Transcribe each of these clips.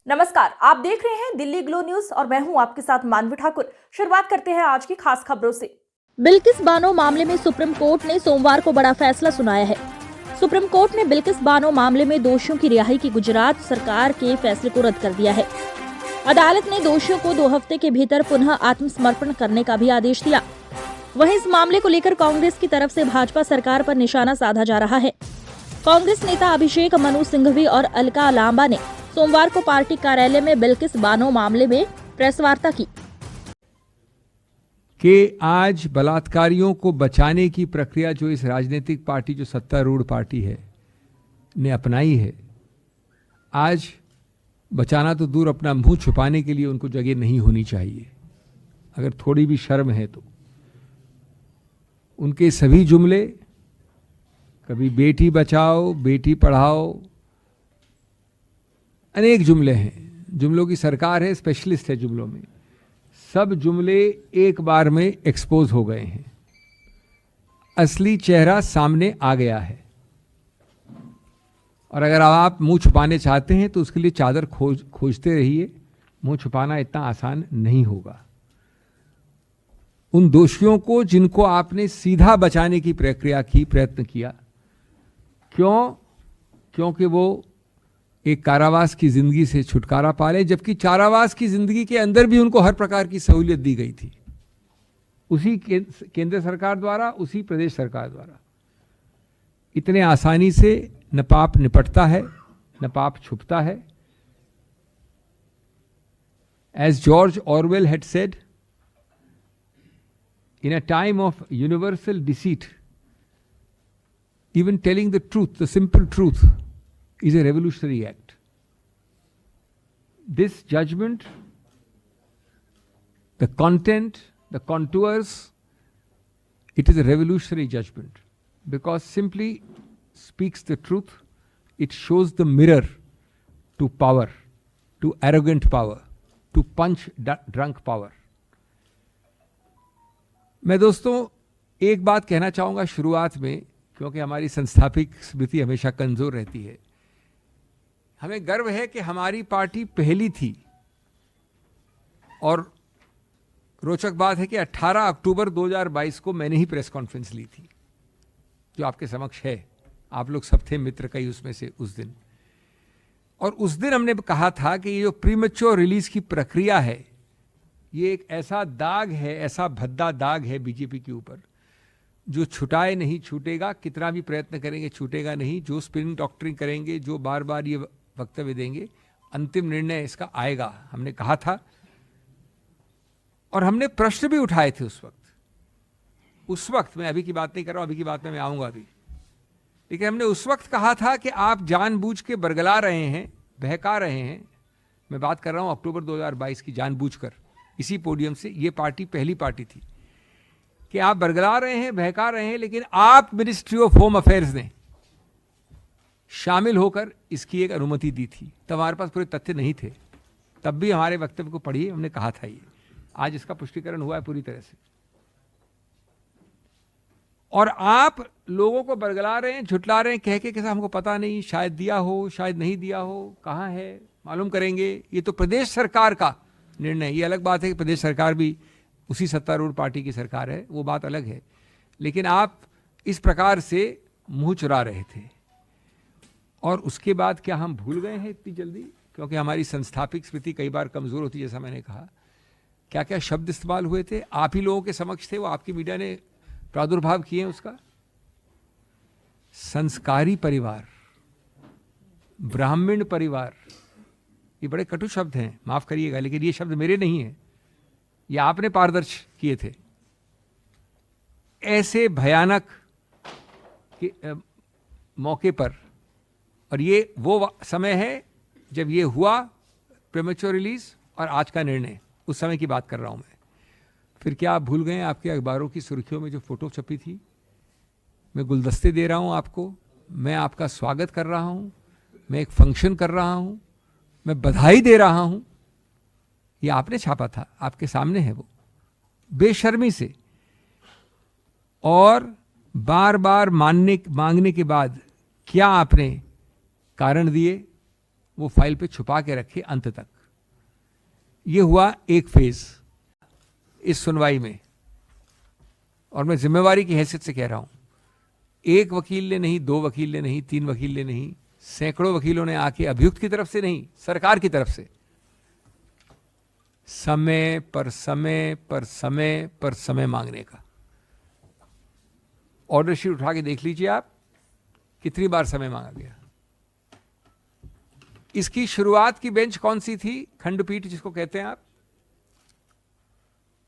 नमस्कार, आप देख रहे हैं दिल्ली ग्लो न्यूज और मैं हूं आपके साथ मानवी ठाकुर। शुरुआत करते हैं आज की खास खबरों से। बिल्किस बानो मामले में सुप्रीम कोर्ट ने सोमवार को बड़ा फैसला सुनाया है। सुप्रीम कोर्ट ने बिल्किस बानो मामले में दोषियों की रिहाई की गुजरात सरकार के फैसले को रद्द कर दिया है। अदालत ने दोषियों को 2 हफ्ते के भीतर पुनः आत्मसमर्पण करने का भी आदेश दिया। वहीं इस मामले को लेकर कांग्रेस की तरफ से भाजपा सरकार पर निशाना साधा जा रहा है। कांग्रेस नेता अभिषेक मनु सिंघवी और अलका लांबा ने सोमवार को पार्टी कार्यालय में बिल्किस बानो मामले में प्रेस वार्ता की कि आज बलात्कारियों को बचाने की प्रक्रिया जो इस राजनीतिक पार्टी, जो सत्तारूढ़ पार्टी है, ने अपनाई है, आज बचाना तो दूर, अपना मुंह छुपाने के लिए उनको जगह नहीं होनी चाहिए। अगर थोड़ी भी शर्म है तो उनके सभी जुमले, कभी बेटी बचाओ, बेटी पढ़ाओ, अनेक जुमले हैं। जुमलों की सरकार है, स्पेशलिस्ट है जुमलों में। सब जुमले एक बार में एक्सपोज हो गए हैं, असली चेहरा सामने आ गया है। और अगर आप मुंह छुपाने चाहते हैं तो उसके लिए चादर खोजते रहिए। मुंह छुपाना इतना आसान नहीं होगा। उन दोषियों को जिनको आपने सीधा बचाने की प्रयत्न किया, क्योंकि वो एक कारावास की जिंदगी से छुटकारा पा ले, जबकि कारावास की जिंदगी के अंदर भी उनको हर प्रकार की सहूलियत दी गई थी, उसी केंद्र सरकार द्वारा, उसी प्रदेश सरकार द्वारा। इतने आसानी से न पाप निपटता है, न पाप छुपता है। As George Orwell had said, in a time of universal deceit, even telling the truth, the simple truth, is a revolutionary act. This judgment, the content, the contours, it is a revolutionary judgment because simply speaks the truth. It shows the mirror to power, to arrogant power, to punch drunk power. मैं दोस्तों एक बात कहना चाहूँगा शुरुआत में, क्योंकि हमारी संस्थापिक स्मृति हमेशा कमज़ोर रहती है। हमें गर्व है कि हमारी पार्टी पहली थी, और रोचक बात है कि 18 अक्टूबर 2022 को मैंने ही प्रेस कॉन्फ्रेंस ली थी, जो आपके समक्ष है। आप लोग सब थे मित्र कई उसमें से उस दिन। और उस दिन हमने कहा था कि ये जो प्रीमेच्योर रिलीज की प्रक्रिया है, ये एक ऐसा दाग है, ऐसा भद्दा दाग है बीजेपी के ऊपर, जो छुटाए नहीं छूटेगा। कितना भी प्रयत्न करेंगे छूटेगा नहीं। जो स्पिनिंग डॉक्टरिंग करेंगे, जो बार बार ये वक्तव्य देंगे, अंतिम निर्णय इसका आएगा। हमने कहा था और हमने प्रश्न भी उठाए थे उस वक्त मैं अभी की बात नहीं कर रहा हूं, अभी की बात में मैं आऊंगा अभी। लेकिन हमने उस वक्त कहा था कि आप जानबूझ के बरगला रहे हैं, बहका रहे हैं। मैं बात कर रहा हूं अक्टूबर 2022 की, जानबूझकर इसी पोडियम से। ये पार्टी पहली पार्टी थी कि आप बरगला रहे हैं, बहका रहे हैं, लेकिन आप मिनिस्ट्री ऑफ होम अफेयर्स ने शामिल होकर इसकी एक अनुमति दी थी। तब हमारे पास पूरे तथ्य नहीं थे, तब भी हमारे वक्तव्य को पढ़िए, हमने कहा था ये। आज इसका पुष्टिकरण हुआ है पूरी तरह से। और आप लोगों को बरगला रहे हैं, झुटला रहे हैं, कह के कैसा हमको पता नहीं, शायद दिया हो, शायद नहीं दिया हो, कहाँ है मालूम करेंगे। ये तो प्रदेश सरकार का निर्णय। ये अलग बात है कि प्रदेश सरकार भी उसी सत्तारूढ़ पार्टी की सरकार है, वो बात अलग है। लेकिन आप इस प्रकार से मुंह चुरा रहे थे। और उसके बाद क्या हम भूल गए हैं इतनी जल्दी? क्योंकि हमारी संस्थापिक स्मृति कई बार कमज़ोर होती है। जैसा मैंने कहा, क्या क्या शब्द इस्तेमाल हुए थे, आप ही लोगों के समक्ष थे, वो आपकी मीडिया ने प्रादुर्भाव किए उसका। संस्कारी परिवार, ब्राह्मण परिवार, ये बड़े कटु शब्द हैं, माफ करिएगा, लेकिन ये शब्द मेरे नहीं हैं, ये आपने पारदर्श किए थे। ऐसे भयानक मौके पर, और ये वो समय है जब ये हुआ प्रीमेच्योर रिलीज, और आज का निर्णय, उस समय की बात कर रहा हूं मैं। फिर क्या आप भूल गए आपके अखबारों की सुर्खियों में जो फोटो छपी थी? मैं गुलदस्ते दे रहा हूं आपको, मैं आपका स्वागत कर रहा हूं, मैं एक फंक्शन कर रहा हूं, मैं बधाई दे रहा हूं। ये आपने छापा था, आपके सामने है वो, बेशर्मी से। और बार बार मांगने के बाद क्या आपने कारण दिए? वो फाइल पे छुपा के रखे अंत तक। ये हुआ एक फेज इस सुनवाई में, और मैं जिम्मेवारी की हैसियत से कह रहा हूं, एक वकील ने नहीं, दो वकील ने नहीं, तीन वकील ने नहीं, सैकड़ों वकीलों ने आके अभियुक्त की तरफ से नहीं, सरकार की तरफ से समय पर समय पर समय पर समय मांगने का। ऑर्डर शीट उठा के देख लीजिए आप, कितनी बार समय मांगा गया। इसकी शुरुआत की बेंच कौन सी थी? खंडपीठ जिसको कहते हैं आप।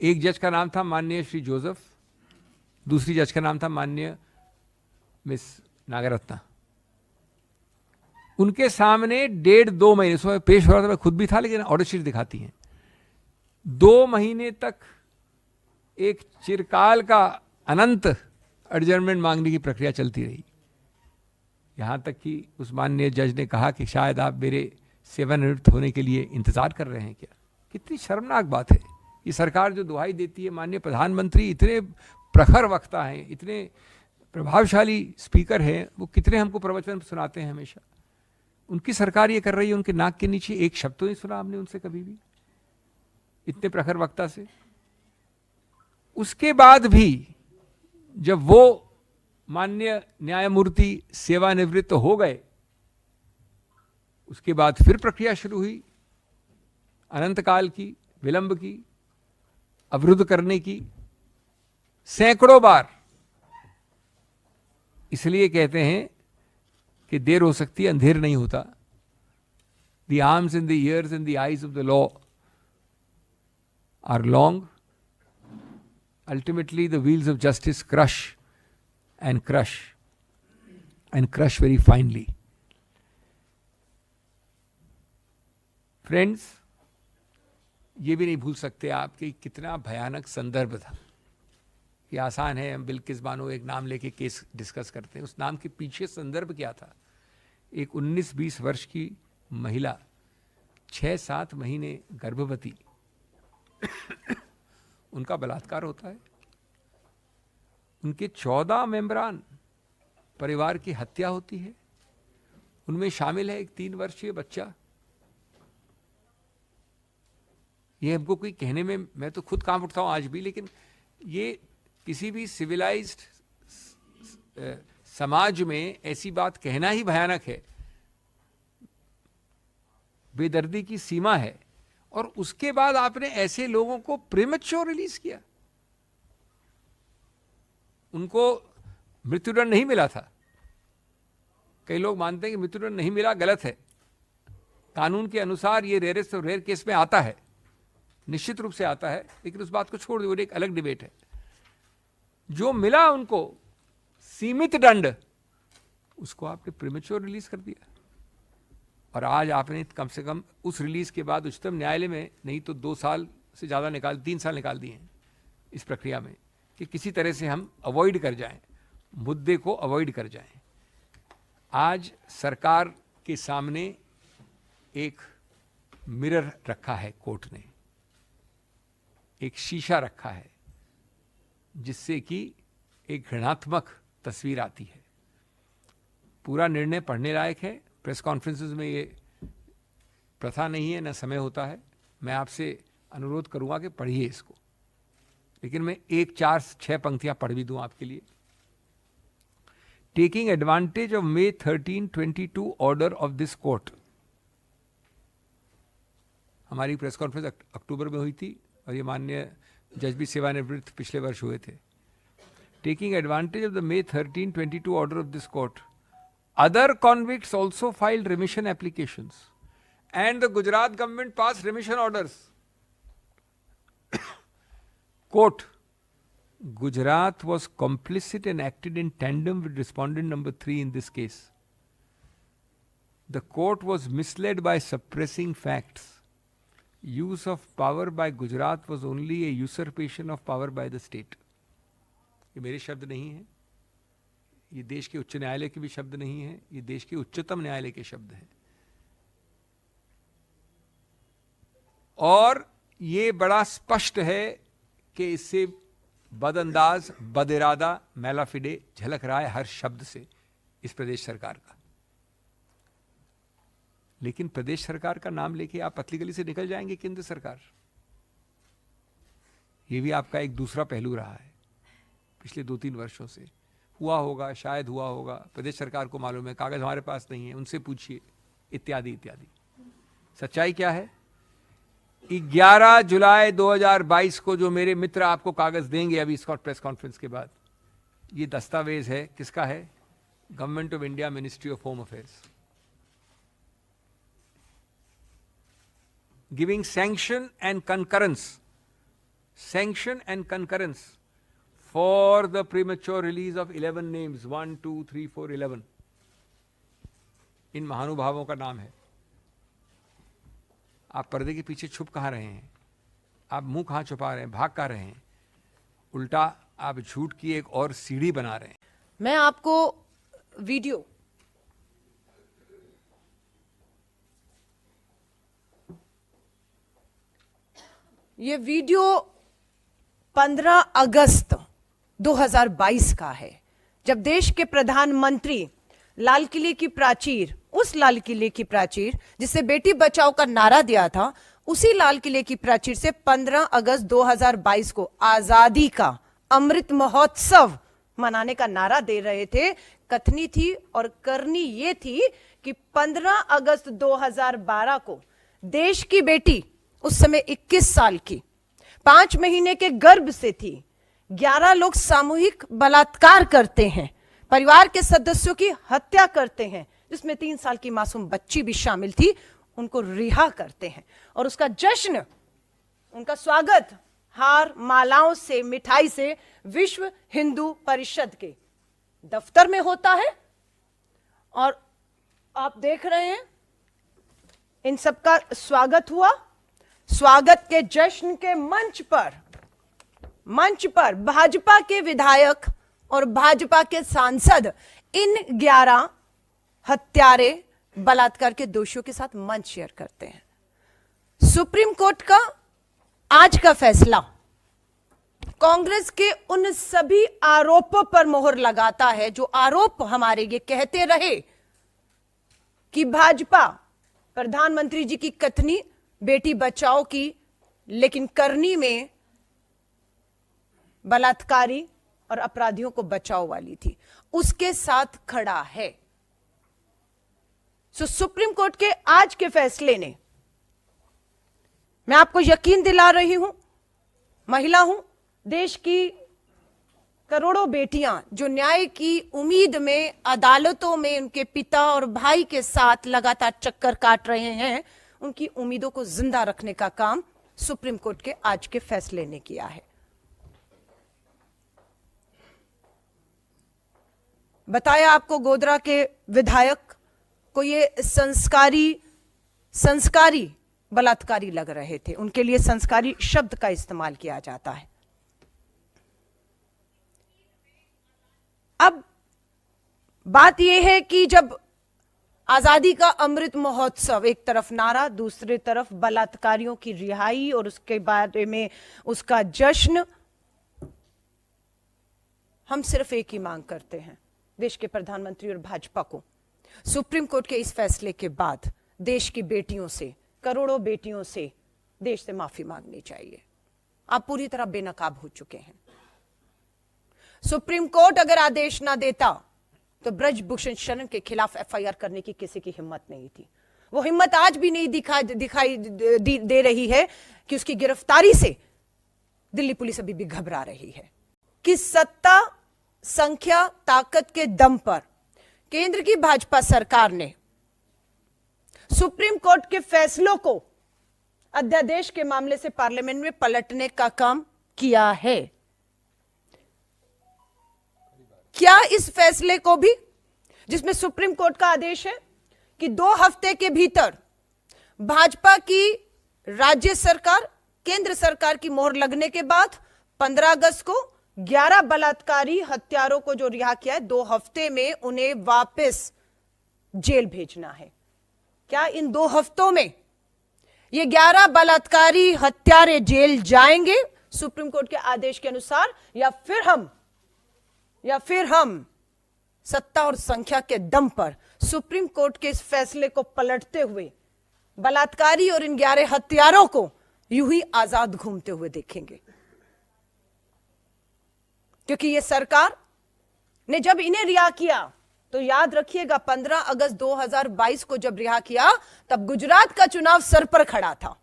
एक जज का नाम था माननीय श्री जोसेफ, दूसरी जज का नाम था माननीय मिस नागरत्ना। उनके सामने 1.5-2 महीने, उसमें पेश हो रहा था, मैं खुद भी था, लेकिन ऑर्डर शीट दिखाती हैं, 2 महीने तक एक चिरकाल का अनंत एडजर्नमेंट मांगने की प्रक्रिया चलती रही। यहां तक कि उस माननीय जज ने कहा कि शायद आप मेरे सेवानिवृत्त होने के लिए इंतजार कर रहे हैं क्या। कितनी शर्मनाक बात है। ये सरकार जो दुहाई देती है, माननीय प्रधानमंत्री इतने प्रखर वक्ता हैं, इतने प्रभावशाली स्पीकर हैं, वो कितने हमको प्रवचन सुनाते हैं हमेशा। उनकी सरकार ये कर रही है, उनके नाक के नीचे एक शब्द तो नहीं सुना हमने उनसे कभी भी, इतने प्रखर वक्ता से। उसके बाद भी जब वो माननीय न्यायमूर्ति सेवानिवृत्त हो गए, उसके बाद फिर प्रक्रिया शुरू हुई, अनंत काल की, विलंब की, अवरुद्ध करने की, सैकड़ों बार। इसलिए कहते हैं कि देर हो सकती है, अंधेर नहीं होता। The arms in the ears in the eyes of the law are long. Ultimately, the wheels of justice crush and crush and crush very finely. Friends, ये भी नहीं भूल सकते आप कि कितना भयानक संदर्भ था। कि आसान है, हम बिल्किस बानो एक नाम लेके केस डिस्कस करते हैं, उस नाम के पीछे संदर्भ क्या था। एक 19-20 वर्ष की महिला, 6-7 महीने गर्भवती, उनका बलात्कार होता है। उनके 14 मेंबरान परिवार की हत्या होती है। उनमें शामिल है एक 3 वर्षीय बच्चा। ये हमको कोई कहने में, मैं तो खुद कांप उठता हूं आज भी, लेकिन ये किसी भी सिविलाइज्ड समाज में ऐसी बात कहना ही भयानक है, बेदर्दी की सीमा है। और उसके बाद आपने ऐसे लोगों को प्रीमेच्योर रिलीज किया। उनको मृत्युदंड नहीं मिला था। कई लोग मानते हैं कि मृत्युदंड नहीं मिला, गलत है। कानून के अनुसार ये रेयरेस्ट और रेयर केस में आता है, निश्चित रूप से आता है, लेकिन उस बात को छोड़ दो, एक अलग डिबेट है। जो मिला उनको सीमित दंड, उसको आपने प्रीमेच्योर रिलीज कर दिया। और आज आपने कम से कम उस रिलीज के बाद उच्चतम न्यायालय में नहीं तो 2 साल से ज़्यादा 3 साल निकाल दिए हैं इस प्रक्रिया में, कि किसी तरह से हम अवॉइड कर जाएं, मुद्दे को अवॉइड कर जाएं। आज सरकार के सामने एक मिरर रखा है, कोर्ट ने एक शीशा रखा है, जिससे कि एक घृणात्मक तस्वीर आती है। पूरा निर्णय पढ़ने लायक है। प्रेस कॉन्फ्रेंसेस में ये प्रथा नहीं है, न समय होता है। मैं आपसे अनुरोध करूंगा कि पढ़िए इसको, लेकिन मैं 4-6 पंक्तियां पढ़ भी दूं आपके लिए। Taking advantage of May 13, 2022 order of this court. हमारी प्रेस कॉन्फ्रेंस अक्टूबर में हुई थी और ये माननीय जज भी सेवानिवृत्त पिछले वर्ष हुए थे। Taking advantage of the May 13, 2022 order of this court, other convicts also filed remission applications and the Gujarat government passed remission orders. Quote, Gujarat was complicit and acted in tandem with respondent number 3 in this case. The court was misled by suppressing facts. Use of power by Gujarat was only a usurpation of power by the state. ये मेरे शब्द नहीं हैं, ये देश के उच्च न्यायालय के भी शब्द नहीं है, ये देश के उच्चतम न्यायालय के शब्द हैं। और ये बड़ा स्पष्ट है कि इससे बदअंदाज, बदिरादा, मैलाफिडे झलक रहा है हर शब्द से इस प्रदेश सरकार का। लेकिन प्रदेश सरकार का नाम लेके आप पतली गली से निकल जाएंगे केंद्र सरकार। ये भी आपका एक दूसरा पहलू रहा है पिछले 2-3 वर्षों से। हुआ होगा, शायद हुआ होगा, प्रदेश सरकार को मालूम है, कागज हमारे पास नहीं है, उनसे पूछिए, इत्यादि इत्यादि। सच्चाई क्या है? 11 जुलाई 2022 को जो मेरे मित्र आपको कागज देंगे अभी इस प्रेस कॉन्फ्रेंस के बाद, ये दस्तावेज है, किसका है? Government of India, ministry of home affairs, giving sanction and concurrence for the premature release of 11 names, 1, 2, 3, 4, 11. इन महानुभावों का नाम है। आप पर्दे के पीछे छुप कहाँ रहे हैं? आप मुंह कहाँ छुपा रहे हैं? भाग कहाँ रहे हैं? उल्टा आप झूठ की एक और सीढ़ी बना रहे हैं। मैं आपको वीडियो ये वीडियो 15 अगस्त 2022 का है, जब देश के प्रधानमंत्री लाल किले की प्राचीर, उस लाल किले की प्राचीर जिसे बेटी बचाओ का नारा दिया था, उसी लाल किले की प्राचीर से 15 अगस्त 2022 को आजादी का अमृत महोत्सव मनाने का नारा दे रहे थे। कथनी थी और करनी ये थी कि 15 अगस्त 2012 को देश की बेटी, उस समय 21 साल की, 5 महीने के गर्भ से थी, 11 लोग सामूहिक बलात्कार करते हैं, परिवार के सदस्यों की हत्या करते हैं, जिसमें 3 साल की मासूम बच्ची भी शामिल थी, उनको रिहा करते हैं और उसका जश्न, उनका स्वागत हार, मालाओं से, मिठाई से विश्व हिंदू परिषद के दफ्तर में होता है। और आप देख रहे हैं इन सबका स्वागत हुआ। स्वागत के जश्न के मंच पर भाजपा के विधायक और भाजपा के सांसद इन 11 हत्यारे, बलात्कार के दोषियों के साथ मंच शेयर करते हैं। सुप्रीम कोर्ट का आज का फैसला कांग्रेस के उन सभी आरोपों पर मोहर लगाता है जो आरोप हमारे ये कहते रहे कि भाजपा प्रधानमंत्री जी की कथनी बेटी बचाओ की, लेकिन करनी में बलात्कारी और अपराधियों को बचाओ वाली थी, उसके साथ खड़ा है। सुप्रीम कोर्ट के आज के फैसले ने, मैं आपको यकीन दिला रही हूं, महिला हूं, देश की करोड़ों बेटियां जो न्याय की उम्मीद में अदालतों में उनके पिता और भाई के साथ लगातार चक्कर काट रहे हैं, उनकी उम्मीदों को जिंदा रखने का काम सुप्रीम कोर्ट के आज के फैसले ने किया है। बताया आपको, गोधरा के विधायक को ये संस्कारी बलात्कारी लग रहे थे, उनके लिए संस्कारी शब्द का इस्तेमाल किया जाता है। अब बात यह है कि जब आजादी का अमृत महोत्सव, एक तरफ नारा, दूसरी तरफ बलात्कारियों की रिहाई और उसके बारे में उसका जश्न, हम सिर्फ एक ही मांग करते हैं देश के प्रधानमंत्री और भाजपा को, सुप्रीम कोर्ट के इस फैसले के बाद देश की बेटियों से, करोड़ों बेटियों से देश से माफी मांगनी चाहिए। आप पूरी तरह बेनकाब हो चुके हैं। सुप्रीम कोर्ट अगर आदेश ना देता तो ब्रजभूषण शरण के खिलाफ एफआईआर करने की किसी की हिम्मत नहीं थी। वो हिम्मत आज भी नहीं दिखाई दे रही है कि उसकी गिरफ्तारी से दिल्ली पुलिस अभी भी घबरा रही है कि सत्ता, संख्या, ताकत के दम पर केंद्र की भाजपा सरकार ने सुप्रीम कोर्ट के फैसलों को अध्यादेश के मामले से पार्लियामेंट में पलटने का काम किया है। क्या इस फैसले को भी, जिसमें सुप्रीम कोर्ट का आदेश है कि 2 हफ्ते के भीतर भाजपा की राज्य सरकार, केंद्र सरकार की मोहर लगने के बाद 15 अगस्त को 11 बलात्कारी हत्यारों को जो रिहा किया है, 2 हफ्ते में उन्हें वापस जेल भेजना है। क्या इन 2 हफ्तों में ये 11 बलात्कारी हत्यारे जेल जाएंगे सुप्रीम कोर्ट के आदेश के अनुसार, या फिर हम सत्ता और संख्या के दम पर सुप्रीम कोर्ट के इस फैसले को पलटते हुए बलात्कारी और इन 11 हत्यारों को यूं ही आजाद घूमते हुए देखेंगे। क्योंकि ये सरकार ने जब इन्हें रिहा किया तो याद रखिएगा 15 अगस्त 2022 को जब रिहा किया तब गुजरात का चुनाव सर पर खड़ा था।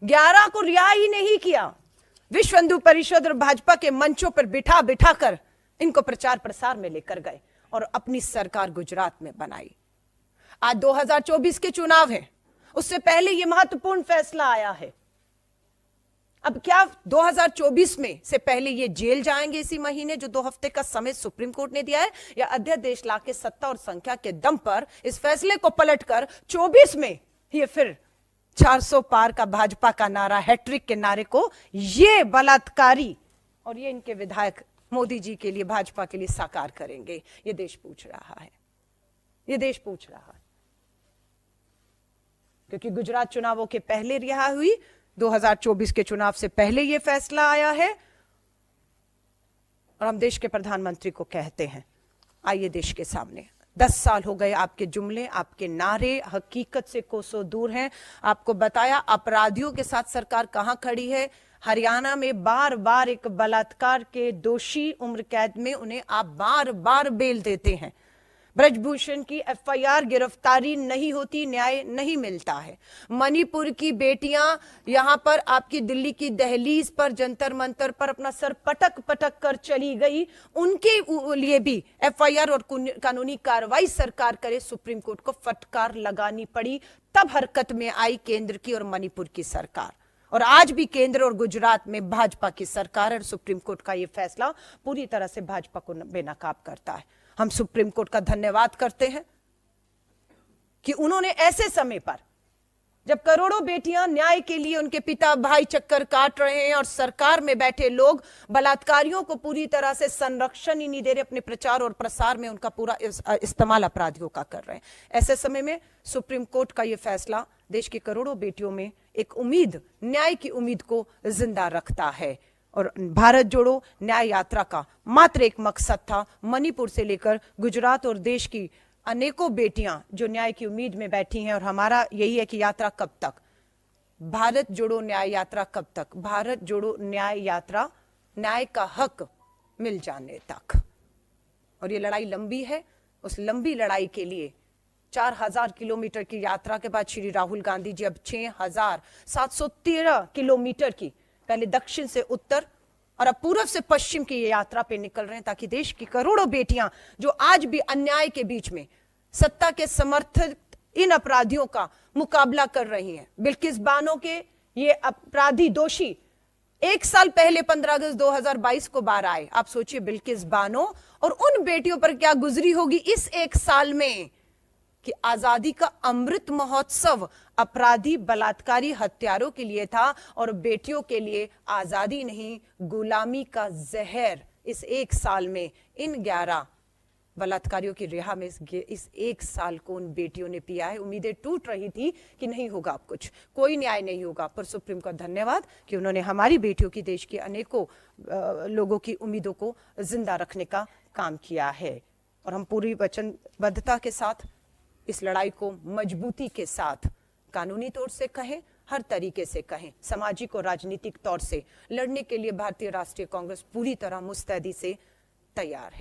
11 को रिहा ही नहीं किया, विश्व हिंदू परिषद और भाजपा के मंचों पर बिठा बिठा कर इनको प्रचार प्रसार में लेकर गए और अपनी सरकार गुजरात में बनाई। आज 2024 के चुनाव है, उससे पहले यह महत्वपूर्ण फैसला आया है। अब क्या 2024 में से पहले ये जेल जाएंगे इसी महीने जो 2 हफ्ते का समय सुप्रीम कोर्ट ने दिया है, या अध्यादेश लाके सत्ता और संख्या के दम पर इस फैसले को पलटकर 24 में ये फिर 400 पार का भाजपा का नारा, हैट्रिक के नारे को ये बलात्कारी और ये इनके विधायक मोदी जी के लिए, भाजपा के लिए साकार करेंगे? ये देश पूछ रहा है, ये देश पूछ रहा है। क्योंकि गुजरात चुनावों के पहले रिहा हुई, 2024 के चुनाव से पहले यह फैसला आया है और हम देश के प्रधानमंत्री को कहते हैं, आइए देश के सामने। 10 साल हो गए आपके जुमले, आपके नारे हकीकत से कोसों दूर हैं। आपको बताया अपराधियों के साथ सरकार कहां खड़ी है। हरियाणा में बार बार एक बलात्कार के दोषी उम्र कैद में उन्हें आप बार बार बेल देते हैं। ब्रजभूषण की एफआईआर, गिरफ्तारी नहीं होती, न्याय नहीं मिलता है। मणिपुर की बेटियां यहां पर आपकी दिल्ली की दहलीज पर, जंतर मंतर पर अपना सर पटक पटक कर चली गई, उनके लिए भी एफआईआर और कानूनी कार्रवाई सरकार करे, सुप्रीम कोर्ट को फटकार लगानी पड़ी। तब हरकत में आई केंद्र की और मणिपुर की सरकार। और आज भी केंद्र और गुजरात में भाजपा की सरकार और सुप्रीम कोर्ट का यह फैसला पूरी तरह से भाजपा को बेनकाब करता है। हम सुप्रीम कोर्ट का धन्यवाद करते हैं कि उन्होंने ऐसे समय पर, जब करोड़ों बेटियां न्याय के लिए उनके पिता भाई चक्कर काट रहे हैं और सरकार में बैठे लोग बलात्कारियों को पूरी तरह से संरक्षण ही नहीं दे रहे, अपने प्रचार और प्रसार में उनका पूरा इस्तेमाल अपराधियों का कर रहे हैं, ऐसे समय में सुप्रीम कोर्ट का यह फैसला देश की करोड़ों बेटियों में एक उम्मीद, न्याय की उम्मीद को जिंदा रखता है। और भारत जोड़ो न्याय यात्रा का मात्र एक मकसद था, मणिपुर से लेकर गुजरात और देश की अनेकों बेटियां जो न्याय की उम्मीद में बैठी हैं। और हमारा यही है कि यात्रा कब तक, भारत जोड़ो न्याय यात्रा कब तक, भारत जोड़ो न्याय यात्रा न्याय का हक मिल जाने तक। और ये लड़ाई लंबी है, उस लंबी लड़ाई के लिए 4000 किलोमीटर की यात्रा के बाद श्री राहुल गांधी जी अब 6713 किलोमीटर की, पहले दक्षिण से उत्तर और अब पूर्व से पश्चिम की ये यात्रा पे निकल रहे हैं, ताकि देश की करोड़ों बेटियां जो आज भी अन्याय के बीच में सत्ता के समर्थक इन अपराधियों का मुकाबला कर रही हैं। बिल्किस बानो के ये अपराधी दोषी 1 साल पहले 15 अगस्त 2022 को बाहर आए। आप सोचिए बिल्किस बानो और उन बेटियों पर क्या गुजरी होगी इस 1 साल में, कि आजादी का अमृत महोत्सव अपराधी बलात्कारी हत्यारों के लिए था और बेटियों के लिए आजादी नहीं, गुलामी का जहर इस 1 साल में इन 11 बलात्कारियों की रिहा में इस 1 साल को उन बेटियों ने पिया है। उम्मीदें टूट रही थी कि नहीं होगा अब कुछ, कोई न्याय नहीं होगा, पर सुप्रीम का धन्यवाद कि उन्होंने हमारी बेटियों की, देश की अनेकों लोगों की उम्मीदों को जिंदा रखने का काम किया है। और हम पूरी वचनबद्धता के साथ इस लड़ाई को मजबूती के साथ कानूनी तौर से कहें, हर तरीके से कहें, सामाजिक और राजनीतिक तौर से लड़ने के लिए भारतीय राष्ट्रीय कांग्रेस पूरी तरह मुस्तैदी से तैयार है।